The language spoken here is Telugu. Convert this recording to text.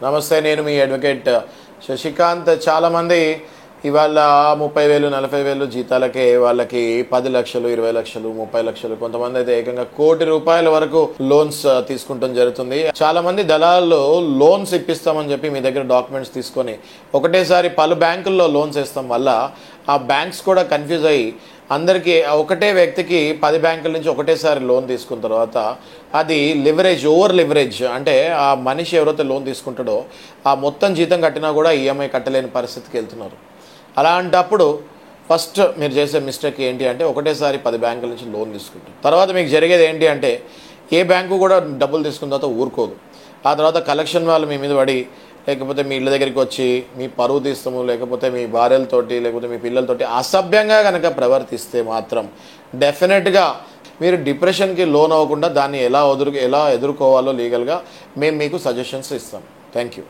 నమస్తే, నేను మీ అడ్వకేట్ శశికాంత్. చాలామంది ఇవాళ 30,000 40,000 జీతాలకే వాళ్ళకి 10 లక్షలు 20 లక్షలు 30 లక్షలు, కొంతమంది అయితే ఏకంగా ₹1,00,00,000 వరకు లోన్స్ తీసుకుంటాం జరుగుతుంది. చాలామంది దళాలు లోన్స్ ఇప్పిస్తామని చెప్పి మీ దగ్గర డాక్యుమెంట్స్ తీసుకొని ఒకటేసారి పలు బ్యాంకుల్లో లోన్స్ ఇస్తాం వల్ల ఆ బ్యాంక్స్ కూడా కన్ఫ్యూజ్ అయ్యి అందరికీ ఒకటే వ్యక్తికి 10 బ్యాంకుల నుంచి ఒకటేసారి లోన్ తీసుకున్న తర్వాత అది ఓవర్ లివరేజ్, అంటే ఆ మనిషి ఎవరైతే లోన్ తీసుకుంటాడో ఆ మొత్తం జీతం కట్టినా కూడా ఈఎంఐ కట్టలేని పరిస్థితికి వెళ్తున్నారు. అలాంటప్పుడు ఫస్ట్ మీరు చేసే మిస్టేక్ ఏంటి అంటే ఒకటేసారి 10 బ్యాంకుల నుంచి లోన్ తీసుకుంటారు. తర్వాత మీకు జరిగేది ఏంటి అంటే ఏ బ్యాంకు కూడా డబ్బులు తీసుకున్న తర్వాత ఊరుకోదు. ఆ తర్వాత కలెక్షన్ వాళ్ళు మీ మీద పడి, లేకపోతే మీ ఇళ్ళ దగ్గరికి వచ్చి మీ పరువు తీస్తాము, లేకపోతే మీ భార్యలతోటి లేకపోతే మీ పిల్లలతోటి అసభ్యంగా కనుక ప్రవర్తిస్తే మాత్రం డెఫినెట్గా మీరు డిప్రెషన్కి లోన్ అవ్వకుండా దాన్ని ఎలా ఎదుర్కోవాలో లీగల్గా మేము మీకు సజెషన్స్ ఇస్తాం. Thank you.